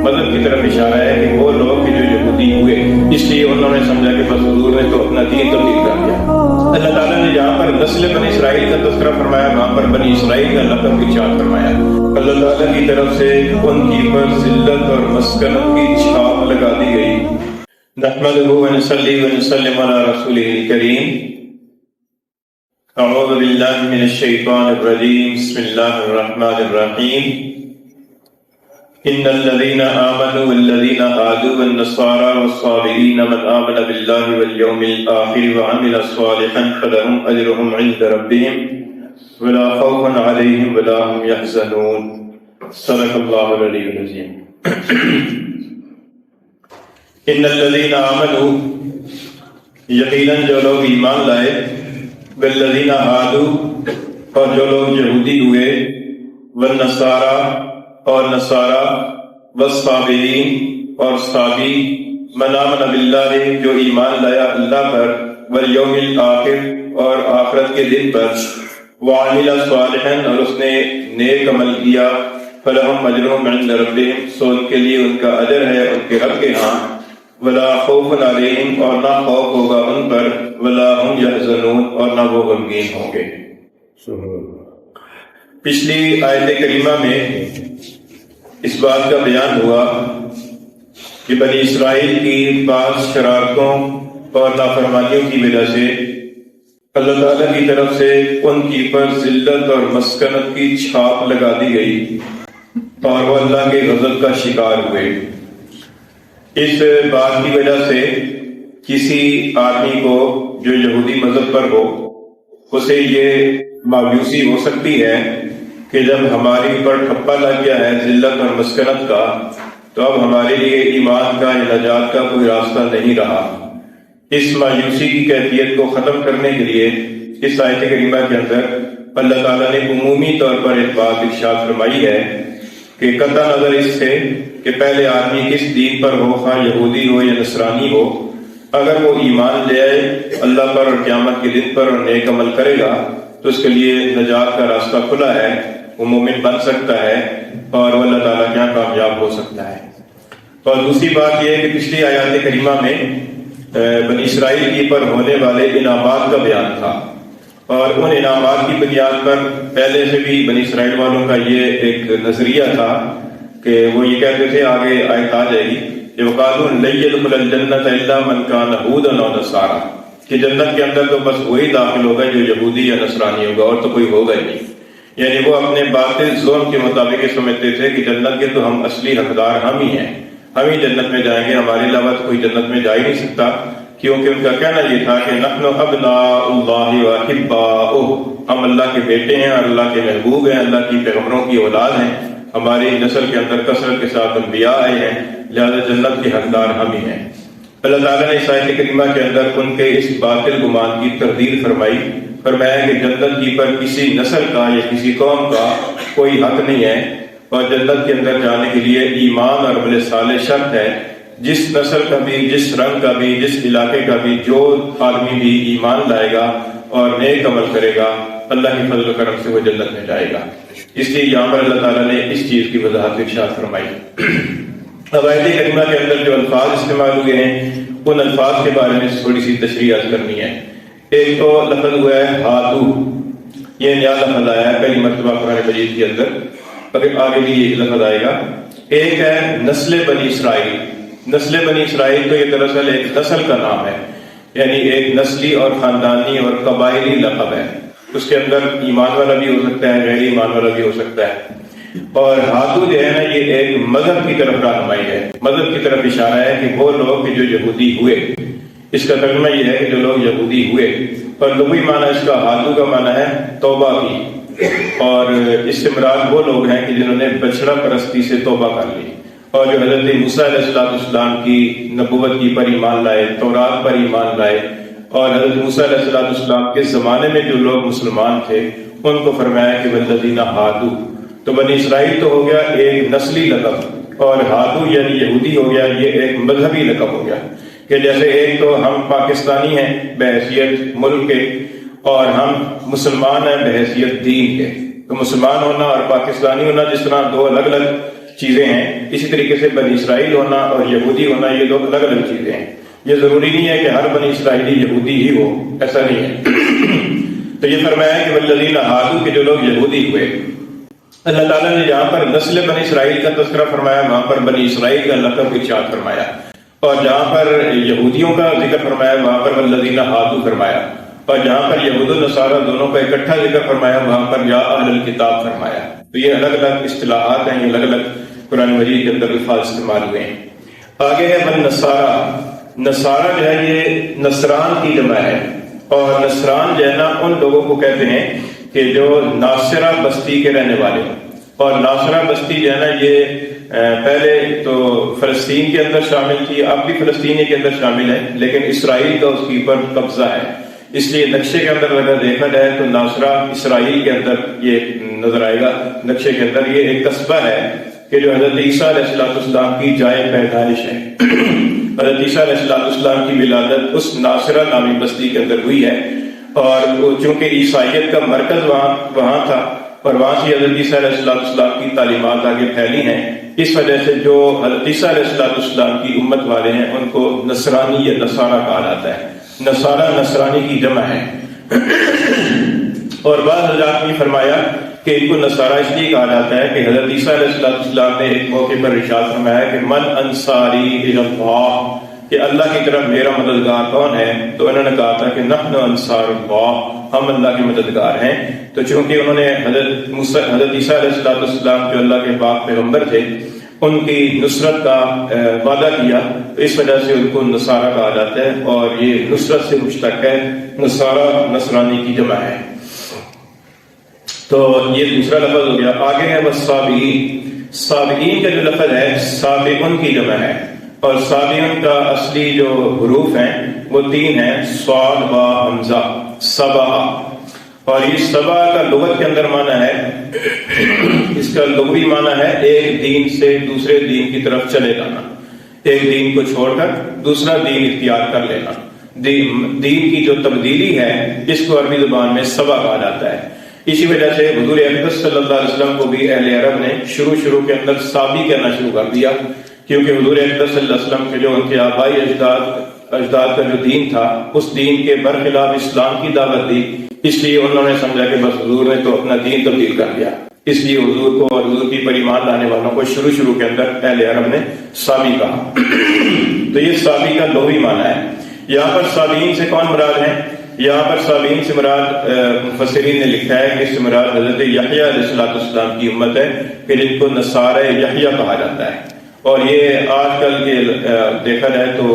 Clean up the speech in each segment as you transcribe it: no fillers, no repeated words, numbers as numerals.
مذہب کی طرف اشارہ ہے کہ وہ لوگ جو یہودی ہوئے، اس لیے انہوں نے سمجھا کہ بس حضور نے تو اپنا دین تبدیل کر دیا۔ اللہ تعالیٰ نے جہاں پر نسل بنی اسرائیل کا تذکرہ فرمایا، وہاں پر بنی اسرائیل کا لقب ارشاد فرمایا۔ اللہ تعالیٰ کی طرف سے ان کی پر ذلت اور مسکنت کی چھاپ لگا دی گئی۔ نحمدہ ونصلی ونسلم علی رسولہ الکریم۔ اعوذ باللہ من الشیطان الرجیم، بسم اللہ الرحمن الرحیم۔ ان الذين آمنوا والذين هادوا والنصارى والصابئين من آمن بالله واليوم الآخر وعمل صالحا فلهم أجرهم عند ربهم ولا خوف عليهم ولا هم يحزنون۔ صدق الله العلي العظيم۔ ان الذين آمنوا، یقیناً جو لوگ ایمان لائے، والذین ہادوا، اور جو لوگ یہودی ہوئے، والنصارى، اور نصارہ، والصابئین، اور صابی، من آمن باللہ، جو ایمان لایا اللہ پر، والیوم الآخر، اور آخرت کے دن پر، وعمل صالحا، اور اس نے نیک عمل کیا، فلہم اجرہم عند ربہم، سو ان کے لیے ان کا اجر ہے ان کے رب کے ہاں، ولا خوف علیہم، اور نہ خوف ہوگا ان پر، ولا ہم یحزنون، اور نہ وہ غمگین ہوں گے۔ پچھلی آیت کریمہ میں اس بات کا بیان ہوا کہ بنی اسرائیل کی بعض شرارتوں اور نافرمانیوں کی وجہ سے اللہ تعالیٰ کی طرف سے ان کی پر ذلت اور مسکنت کی چھاپ لگا دی گئی اور وہ اللہ کے غضب کا شکار ہوئے۔ اس بات کی وجہ سے کسی آدمی کو جو یہودی مذہب پر ہو، اسے یہ مایوسی ہو سکتی ہے کہ جب ہماری اوپر ٹھپا لگ گیا ہے ذلت اور مسکنت کا، تو اب ہمارے لیے ایمان کا یا نجات کا کوئی راستہ نہیں رہا۔ اس مایوسی کی کیفیت کو ختم کرنے کے لیے اس آیت کریمہ کے اندر اللہ تعالیٰ نے عمومی طور پر ایک بات ارشاد فرمائی ہے کہ قطع نظر اس سے کہ پہلے آدمی کس دین پر ہو، خواہ یہودی ہو یا نصرانی ہو، اگر وہ ایمان لے آئے اللہ پر اور قیامت کے دن پر اور نیک عمل کرے گا تو اس کے لیے نجات کا راستہ کھلا ہے، وہ مومن بن سکتا ہے اور وہ اللہ تعالیٰ کے یہاں کامیاب ہو سکتا ہے۔ اور دوسری بات یہ ہے کہ پچھلی آیات کریمہ میں بنی اسرائیل کی پر ہونے والے انعامات کا بیان تھا، اور ان انعامات کی بنیاد پر پہلے سے بھی بنی اسرائیل والوں کا یہ ایک نظریہ تھا کہ وہ یہ کہتے تھے، آگے آیت آ جائے گی کہ وَقَالُوا لَن يَدْخُلَ الْجَنَّةَ إِلَّا مَنْ كَانَ هُودًا أَوْ نَصَارَىٰ، کہ جنت کے اندر تو بس وہی داخل ہوگا جو یہودی یا نصرانی ہوگا، اور تو کوئی ہوگا ہی نہیں۔ یعنی وہ اپنے باطل ظلم کے مطابق یہ سمجھتے تھے کہ جنت کے تو ہم اصلی حقدار ہم ہی ہیں، ہم ہی جنت میں جائیں گے، ہمارے علاوہ تو کوئی جنت میں جا ہی نہیں سکتا، کیونکہ ان کا کہنا یہ تھا کہ نحن ابناء اللہ واحباؤہ، ہم اللہ کے بیٹے ہیں اور اللہ کے محبوب ہیں، اللہ کی پیغمبروں کی اولاد ہیں، ہماری نسل کے اندر کثرت کے ساتھ انبیاء آئے ہیں، لہذا جنت کے حقدار ہم ہی ہیں۔ اللہ تعالیٰ نے اس آیت کریمہ کے اندر ان کے اس باطل گمان کی تردید فرمائی، فرمایا کہ جنت کی پر کسی نسل کا یا کسی قوم کا کوئی حق نہیں ہے، اور جنت کے اندر جانے کے لیے ایمان اور عمل صالح شرط ہے۔ جس نسل کا بھی، جس رنگ کا بھی، جس علاقے کا بھی جو آدمی بھی ایمان لائے گا اور نیک عمل کرے گا، اللہ کے فضل و کرم سے وہ جنت میں جائے گا۔ اس لیے یہاں پر اللہ تعالیٰ نے اس چیز کی وضاحت ارشاد فرمائی۔ اب آیت کریمہ کے اندر جو الفاظ استعمال ہوئے ہیں ان الفاظ کے بارے میں تھوڑی سی تشریح کرنی ہے۔ ایک تو لفظ ہوا ہے ہادو، یہ نیا لفظ آیا ہے پہلی مرتبہ قرآن مجید کے اندر، اگر آگے بھی یہ لفظ آئے گا۔ ایک ہے نسل بنی اسرائیل۔ نسل بنی اسرائیل تو یہ دراصل ایک نسل کا نام ہے، یعنی ایک نسلی اور خاندانی اور قبائلی لقب ہے، اس کے اندر ایمان والا بھی ہو سکتا ہے، غیر ایمان والا بھی ہو سکتا ہے۔ اور ہادو جو ہے نا، یہ ایک مذہب کی طرف رہنمائی ہے، مذہب کی طرف اشارہ ہے کہ وہ لوگ جو یہودی ہوئے، اس کا ترجمہ یہ ہے کہ جو لوگ یہودی ہوئے، اور لغوی معنی اس کا ہادو کا معنی ہے توبہ کی، اور اس سے مراد وہ لوگ ہیں کہ جنہوں نے بچڑا پرستی سے توبہ کر لی، اور جو حضرت موسیٰ علیہ السلام کی نبوت کی پر ایمان لائے، تورات پر ایمان لائے، اور حضرت موسیٰ علیہ السلام کے زمانے میں جو لوگ مسلمان تھے ان کو فرمایا کہ والذین ہادو۔ تو بنی اسرائیل تو ہو گیا ایک نسلی لقب، اور ہادو یعنی یہودی ہو گیا یہ ایک مذہبی لقب ہو گیا، کہ جیسے ایک تو ہم پاکستانی ہیں بحیثیت ملک کے، اور ہم مسلمان ہیں بحیثیت دین کے۔ تو مسلمان ہونا اور پاکستانی ہونا جس طرح دو الگ الگ چیزیں ہیں، اسی طریقے سے بنی اسرائیل ہونا اور یہودی ہونا یہ دو الگ الگ چیزیں ہیں۔ یہ ضروری نہیں ہے کہ ہر بنی اسرائیلی یہودی ہی ہو، ایسا نہیں ہے۔ تو یہ فرمایا کہ والذین ہادوا، کہ جو لوگ یہودی ہوئے، اللہ تعالیٰ نے جہاں پر نسل بنی اسرائیل کا تذکرہ فرمایا وہاں پر بنی اسرائیل کا لقب ارشاد فرمایا، اور جہاں پر یہودیوں کا ذکر فرمایا وہاں پر والذین ہادوا فرمایا، اور جہاں پر یہود و نصارہ دونوں کا اکٹھا ذکر فرمایا وہاں پر یا اہل الکتاب فرمایا۔ تو یہ الگ الگ اصطلاحات ہیں، یہ الگ الگ قرآن مجید کے اندر الفاظ استعمال ہوئے ہیں۔ آگے ہے من نصارہ، نصارہ جو ہے یہ نصران کی جمع ہے، اور نصران جو ہے نا ان لوگوں کو کہتے ہیں کہ جو ناصرہ بستی کے رہنے والے ہیں، اور ناصرہ بستی جو ہے نا یہ پہلے تو فلسطین کے اندر شامل تھی، اب بھی فلسطین کے اندر شامل ہے، لیکن اسرائیل کا اس کے اوپر قبضہ ہے، اس لیے نقشے کے اندر اگر دیکھا جائے تو ناصرہ اسرائیل کے اندر یہ نظر آئے گا۔ نقشے کے اندر یہ ایک قصبہ ہے کہ جو حضرت عیسیٰ علیہ السلام کی جائے پیدائش ہے۔ حضرت عیسیٰ علیہ السلام کی ولادت اس ناصرہ نامی بستی کے اندر ہوئی ہے، اور چونکہ عیسائیت کا مرکز وہاں تھا، اور وہاں سے حضرت عیسیٰ علیہ السلام کی تعلیمات آگے پھیلی ہیں، اس وجہ سے جو حضرت عیسیٰ علیہ السلام کی امت والے ہیں ان کو نصرانی یا نصارہ کہا جاتا ہے۔ نصارہ نصرانی کی جمع ہے، اور بعض حضرات نے فرمایا کہ ان کو نصارہ اس لیے کہا جاتا ہے کہ حضرت عیسیٰ علیہ السلام نے ایک موقع پر ارشاد فرمایا کہ من انصاری الی اللہ، کہ اللہ کی طرف میرا مددگار کون ہے؟ تو انہوں نے کہا تھا کہ نحن انصار اللہ، ہم اللہ کے مددگار ہیں۔ تو چونکہ انہوں نے حضرت عیسیٰ علیہ السلام جو اللہ کے پاک پیغمبر تھے ان کی نصرت کا وعدہ کیا، تو اس وجہ سے ان کو نصارہ کہا جاتا ہے، اور یہ نصرت سے مشتق ہے، نصارہ نصرانی کی جمع ہے۔ تو یہ دوسرا لفظ ہو گیا۔ آگے ہے والسابقین، سابقین کا جو لفظ ہے سابقون کی جمع ہے، اور سابقون کا اصلی جو حروف ہیں وہ 3 ہیں، صاد با حمزہ، سبا، اور یہ سبا کا لغت کے اندر معنی ہے، اس کا لغوی معنی ہے ایک دین سے دوسرے دین کی طرف چلے جانا، ایک دین کو چھوڑ کر دوسرا دین اختیار کر لینا۔ دین کی جو تبدیلی ہے اس کو عربی زبان میں سبا کہا جاتا ہے۔ اسی وجہ سے حضور اقدس صلی اللہ علیہ وسلم کو بھی اہل عرب نے شروع کے اندر سابی کہنا شروع کر دیا، کیونکہ حضور اقدس صلی اللہ علیہ وسلم کے جو ان کے آبائی اجداد کا جو دین تھا اس دین کے برخلاف اسلام کی دعوت دی، اس لیے انہوں نے سمجھا کہ بس حضور نے تو اپنا دین تبدیل کر دیا، اس لیے حضور کو اور حضور کی پر ایمان لانے والوں کو شروع کے اندر اہل عرب نے سابی کہا۔ تو یہ سابی کا لغوی معنی ہے۔ یہاں پر سابین سے کون مراد ہے؟ یہاں پر سابین سے مراد مفسرین نے لکھا ہے کہ اس سے مراد حضرت یحییٰ علیہ السلام کی امت ہے کہ جن کو نصارہ یحییٰ کہا جاتا ہے، اور یہ آج کل کے دیکھا جائے تو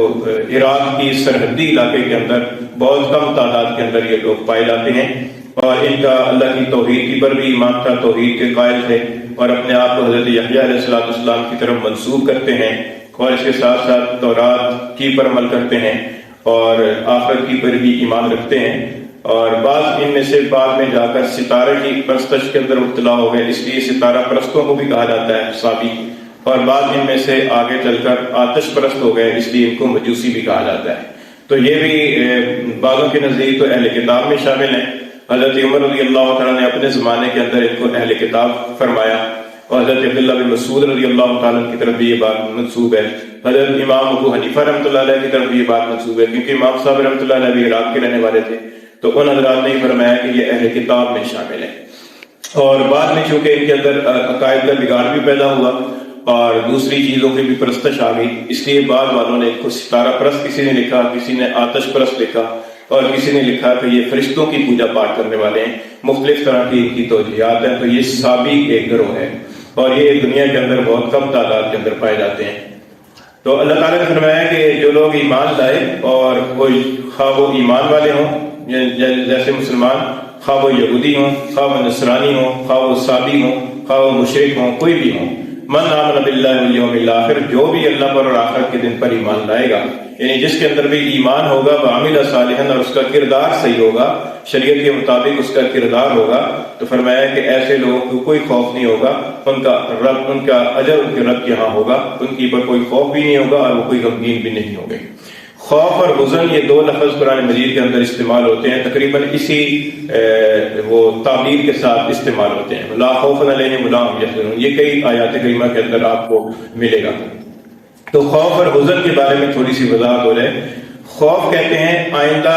عراق کی سرحدی علاقے کے اندر بہت کم تعداد کے اندر یہ لوگ پائے جاتے ہیں، اور ان کا اللہ کی توحید کی پر بھی ایمان تھا، توحید کے قائل تھے، اور اپنے آپ کو حضرت یحییٰ علیہ السلام کی طرف منسوب کرتے ہیں، اور اس کے ساتھ ساتھ تورات کی پر عمل کرتے ہیں اور آخرت کی پر بھی ایمان رکھتے ہیں، اور بعض ان میں سے بعد میں جا کر ستارے کی پرستش کے اندر مبتلا ہو گئے، اس لیے ستارہ پرستوں کو بھی کہا جاتا ہے سابی، اور بعض ان میں سے آگے چل کر آتش پرست ہو گئے، اس لیے ان کو مجوسی بھی کہا جاتا ہے۔ تو یہ بھی بعضوں کے نزدیک تو اہل کتاب میں شامل ہیں۔ حضرت عمر رضی اللہ تعالیٰ نے اپنے زمانے کے اندر ان کو اہل کتاب فرمایا، اور حضرت عبداللہ بن مسعود رضی اللہ تعالیٰ کی طرف بھی یہ بات منسوب ہے، حضرت امام ابو حنیفہ رحمۃ اللہ علیہ کی طرف بھی یہ بات منسوب ہے، کیونکہ امام صاحب رحمۃ اللہ علیہ بھی عراق کے رہنے والے تھے، تو ان حضرات نے فرمایا کہ یہ اہل کتاب میں شامل ہے۔ اور بعد میں چونکہ ان کے اندر عقائد کا بگاڑ بھی پیدا ہوا اور دوسری چیزوں کی بھی پرستش آ گئی، اس لیے بعض والوں نے کو ستارہ پرست کسی نے لکھا، کسی نے آتش پرست لکھا، اور کسی نے لکھا کہ یہ فرشتوں کی پوجا پاٹ کرنے والے ہیں، مختلف طرح کی ان کی توجیہات ہیں۔ تو یہ سابی ایک گروہ ہے، اور یہ دنیا کے اندر بہت کم تعداد کے اندر پائے جاتے ہیں۔ تو اللہ تعالیٰ نے فرمایا کہ جو لوگ ایمان لائے، اور کوئی خواہ وہ ایمان والے ہوں جیسے مسلمان، خواہ وہ یہودی ہوں، خواہ وہ نصرانی ہوں، خواہ وہ سابی ہوں، خواہ وہ مشرک ہوں، کوئی بھی ہوں، من آمن باللہ والیوم الآخر، جو بھی اللہ پر اور آخرت کے دن پر ایمان لائے گا، یعنی جس کے اندر بھی ایمان ہوگا، وعمل صالحا، اور اس کا کردار صحیح ہوگا، شریعت کے مطابق اس کا کردار ہوگا، تو فرمایا کہ ایسے لوگوں کو کوئی خوف نہیں ہوگا، ان کا اجر ان کے رب کے ہاں ہوگا، ان کی پر کوئی خوف بھی نہیں ہوگا اور وہ کوئی غمگین بھی نہیں ہوگے۔ خوف اور حزن یہ دو لفظ قرآن مجید کے اندر استعمال ہوتے ہیں، تقریباً اسی وہ تعبیر کے ساتھ استعمال ہوتے ہیں، لا خوف علیہم ولا هم يحزنون، یہ کئی آیات کریمہ کے اندر آپ کو ملے گا۔ تو خوف اور حزن کے بارے میں تھوڑی سی وضاحت ہو جائے۔ خوف کہتے ہیں آئندہ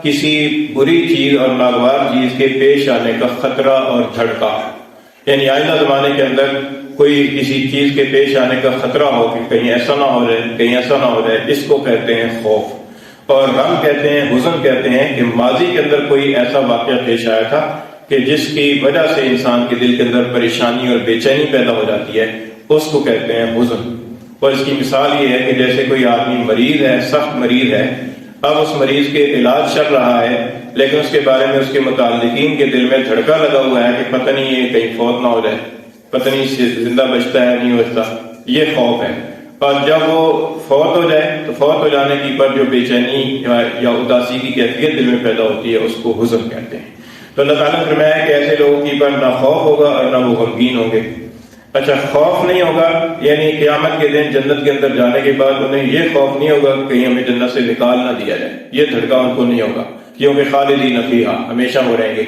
کسی بری چیز اور ناگوار چیز کے پیش آنے کا خطرہ اور دھڑکا، یعنی آئندہ زمانے کے اندر کوئی کسی چیز کے پیش آنے کا خطرہ ہو کہ کہیں ایسا نہ ہو جائے، کہیں ایسا نہ ہو جائے، اس کو کہتے ہیں خوف۔ اور غم کہتے ہیں، حزن کہتے ہیں کہ ماضی کے اندر کوئی ایسا واقعہ پیش آیا تھا کہ جس کی وجہ سے انسان کے دل کے اندر پریشانی اور بے چینی پیدا ہو جاتی ہے، اس کو کہتے ہیں حزن۔ اور اس کی مثال یہ ہے کہ جیسے کوئی آدمی مریض ہے، سخت مریض ہے، اب اس مریض کے علاج چل رہا ہے، لیکن اس کے بارے میں اس کے متعلقین کے دل میں دھڑکا لگا ہوا ہے کہ پتہ نہیں یہ کہیں فوت نہ ہو جائے، پتہ نہیں زندہ بچتا ہے نہیں بچتا، یہ خوف ہے۔ اور جب وہ فوت ہو جائے تو فوت ہو جانے کی پر جو بے چینی یا اداسی کی کیفیت دل میں پیدا ہوتی ہے، اس کو حزن کہتے ہیں۔ تو اللہ تعالیٰ نے فرمایا کہ ایسے لوگوں کی پر نہ خوف ہوگا اور نہ وہ غمگین ہوں گے۔ اچھا، خوف نہیں ہوگا یعنی قیامت کے دن جنت کے اندر جانے کے بعد انہیں یہ خوف نہیں ہوگا کہ کہیں ہمیں جنت سے نکال نہ دیا جائے، یہ دھڑکا ان کو نہیں ہوگا، کیونکہ خالدین فیہا، ہمیشہ وہ رہیں گے۔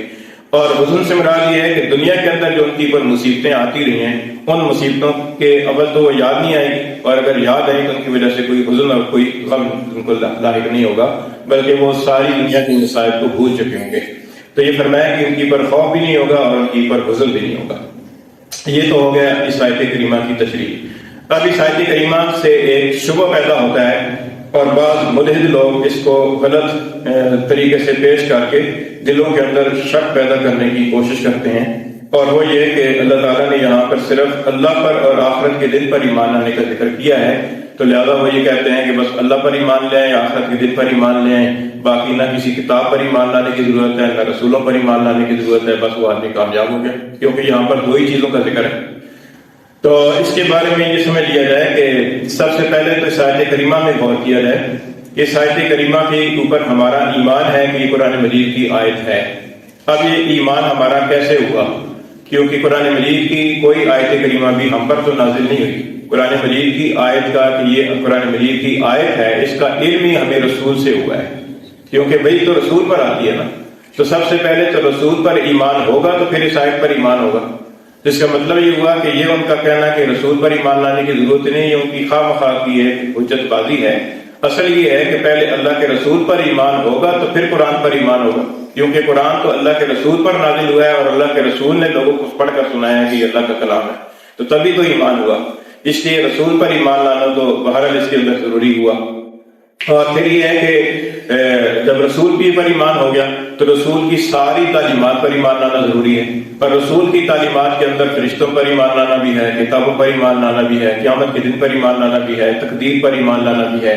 اور حزن سے مراد یہ ہے کہ دنیا کے اندر جو ان کی پر مصیبتیں آتی رہی ہیں، ان مصیبتوں کے اول تو وہ یاد نہیں آئے گی، اور اگر یاد آئے تو ان کی وجہ سے کوئی حزن اور کوئی غم ان کو لاحق نہیں ہوگا، بلکہ وہ ساری دنیا کے مصائب کو بھول چکے ہوں گے۔ تو یہ فرمایا کہ ان کی پر خوف بھی نہیں ہوگا اور ان کی پر حزن بھی نہیں ہوگا۔ یہ تو ہو گیا اس آیت کریمہ کی تشریح۔ اب اس آیت کریمہ سے ایک شبہ پیدا ہوتا ہے، اور بعض ملحد لوگ اس کو غلط طریقے سے پیش کر کے دلوں کے اندر شک پیدا کرنے کی کوشش کرتے ہیں، اور وہ یہ کہ اللہ تعالیٰ نے یہاں پر صرف اللہ پر اور آخرت کے دن پر ایمان لانے کا ذکر کیا ہے، تو لہذا وہ یہ کہتے ہیں کہ بس اللہ پر ایمان لیں یا آخرت کے دن پر ایمان لیں، باقی نہ کسی کتاب پر ایمان لانے کی ضرورت ہے نہ رسولوں پر ایمان لانے کی ضرورت ہے، بس وہ آدمی کامیاب ہو گیا، کیونکہ یہاں پر دو ہی چیزوں کا ذکر ہے۔ تو اس کے بارے میں یہ سمجھ لیا جائے کہ سب سے پہلے تو اس آیت کریمہ میں غور کیا جائے، اس آیت کریمہ کے اوپر ہمارا ایمان ہے کہ یہ قرآن مجید کی آیت ہے۔ اب یہ ایمان ہمارا کیسے ہوا؟ کیونکہ قرآن مجید کی کوئی آیت کریمہ بھی ہم پر تو نازل نہیں ہوئی۔ قرآن مجید کی آیت کا کہ یہ قرآن مجید کی آیت ہے، اس کا علم ہی ہمیں رسول سے ہوا ہے، کیونکہ وہی تو رسول پر آتی ہے نا۔ تو سب سے پہلے تو رسول پر ایمان ہوگا تو پھر اس آیت پر ایمان ہوگا۔ اس کا مطلب یہ ہوا کہ یہ ان کا کہنا کہ رسول پر ایمان لانے کی ضرورت نہیں ہے، ان کی خواہ مخواہ کی ہے، حجت بازی ہے۔ اصل یہ ہے کہ پہلے اللہ کے رسول پر ایمان ہوگا تو پھر قرآن پر ایمان ہوگا، کیونکہ قرآن تو اللہ کے رسول پر نازل ہوا ہے اور اللہ کے رسول نے لوگوں کو پڑھ کر سنایا ہے کہ یہ اللہ کا کلام ہے، تو تبھی تو ایمان ہوا۔ اس لیے رسول پر ایمان لانا تو بہرحال اس کے اندر ضروری ہوا۔ اور پھر یہ ہے کہ جب رسول بھی پر ایمان ہو گیا تو رسول کی ساری تعلیمات پر ایمان لانا ضروری ہے، اور رسول کی تعلیمات کے اندر فرشتوں پر ایمان لانا بھی ہے، کتابوں پر ایمان لانا بھی ہے، قیامت کے دن پر ایمان لانا بھی ہے، تقدیر پر ایمان لانا بھی ہے،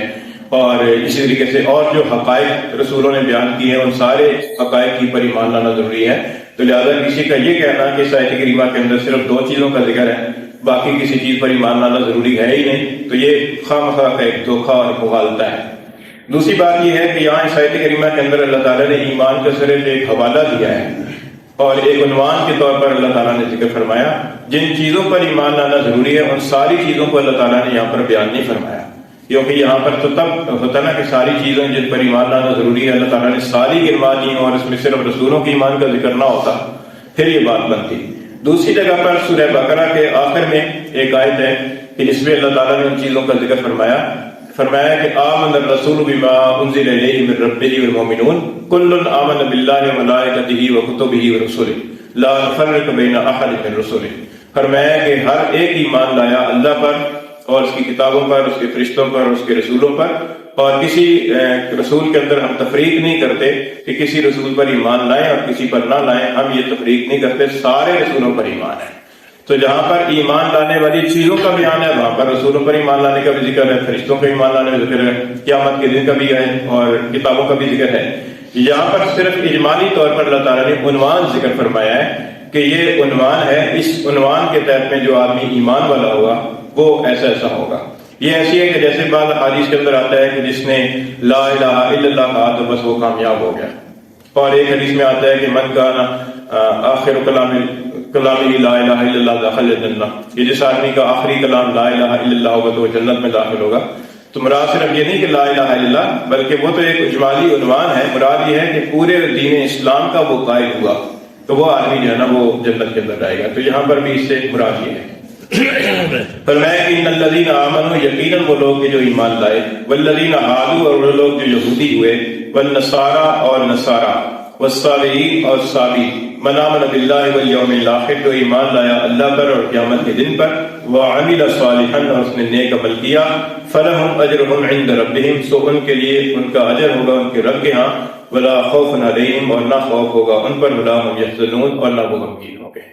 اور اسی طریقے سے اور جو حقائق رسولوں نے بیان کیے ہیں ان سارے حقائق کی پر ایمان لانا ضروری ہے۔ تو لہذا کسی کا یہ کہنا کہ اس آیت کریمہ کے اندر صرف دو چیزوں کا ذکر ہے، باقی کسی چیز پر ایمان لانا ضروری ہے ہی نہیں، تو یہ خواہ مخواہ کا ایک دھوکہ اور مغالطہ ہے۔ دوسری بات یہ ہے کہ یہاں اس آیت کریمہ کے اندر اللہ تعالیٰ نے ایمان کا صرف ایک حوالہ دیا ہے، اور ایک عنوان کے طور پر اللہ تعالیٰ نے ذکر فرمایا۔ جن چیزوں پر ایمان لانا ضروری ہے ان ساری چیزوں کو اللہ تعالیٰ نے یہاں پر بیان نہیں فرمایا، کیونکہ یہاں پر تو تب ہوتا نا کہ ساری چیزیں جن پر ایمان لانا ضروری ہے اللہ تعالیٰ نے ساری گنوا دی اور اس میں صرف رسولوں کے ایمان کا ذکر نہ ہوتا، پھر یہ بات بنتی۔ دوسری جگہ پر سورہ بقرہ کے آخر میں ایک آیت ہے کہ جس میں اللہ تعالیٰ نے ان چیزوں کا ذکر فرمایا کہ آمن الرسول بما انزل الیہ من ربہ والمؤمنون کل آمن باللہ وملائکتہ وکتبہ ورسلہ لا نفرق بین احد من رسلہ۔ فرمایا کہ ہر ایک ایمان لایا اللہ پر اور اس کی کتابوں پر، اس کے فرشتوں پر اور اس کے رسولوں پر، اور کسی رسول کے اندر ہم تفریق نہیں کرتے کہ کسی رسول پر ایمان لائیں اور کسی پر نہ لائیں، ہم یہ تفریق نہیں کرتے، سارے رسولوں پر ایمان ہے۔ تو جہاں پر ایمان لانے والی چیزوں کا بیان ہے وہاں پر رسولوں پر ایمان لانے کا بھی ذکر ہے، فرشتوں کا ایمان لانے کا ذکر ہے، قیامت کے دن کا بھی ہے اور کتابوں کا بھی ذکر ہے۔ یہاں پر صرف اجمالی طور پر اللہ تعالیٰ نے عنوان ذکر فرمایا ہے کہ یہ عنوان ہے، اس عنوان کے تحت میں جو آدمی ایمان والا ہوگا وہ ایسا ایسا ہوگا۔ یہ ایسی ہے کہ جیسے بعض حدیث کے اندر آتا ہے کہ جس نے لا الہ الا اللہ کہا تو بس وہ کامیاب ہو گیا، اور ایک حدیث میں آتا ہے کہ من کان آخر کلامہ لا الہ الا اللہ دخل الجنہ، یہ جس آدمی کا آخری کلام لا الہ الا اللہ ہوگا تو وہ جنت میں داخل ہوگا۔ تو مراد صرف یہ نہیں کہ لا الہ الا اللہ، بلکہ وہ تو ایک اجمالی عنوان ہے، مراد یہ ہے کہ پورے دین اسلام کا وہ قائل ہوا تو وہ آدمی جو ہے نا وہ جنت کے اندر جائے گا۔ تو یہاں پر بھی اس سے مراد یہ ہے، فرمایا کہ ان الذین آمنوا، یقیناً وہ لوگ جو ایمان لائے، والذین ہادوا، اور وہ لوگ جو یہودی ہوئے، والنصارى اور نصارہ، والصابئین اور صابی، من آمن باللہ والیوم الآخر، جو ایمان لایا اللہ پر اور قیامت کے دن پر، وعمل صالحا، اور اس نے نیک عمل کیا، فلہم اجرہم عند ربہم، سو ان کے لیے ان کا اجر ہوگا ان کے رب کے ہاں، ولا خوف علیہم، اور نہ خوف ہوگا ان پر، ولا هم یحزنون، اور نہ وہ غمگین ہوں گے۔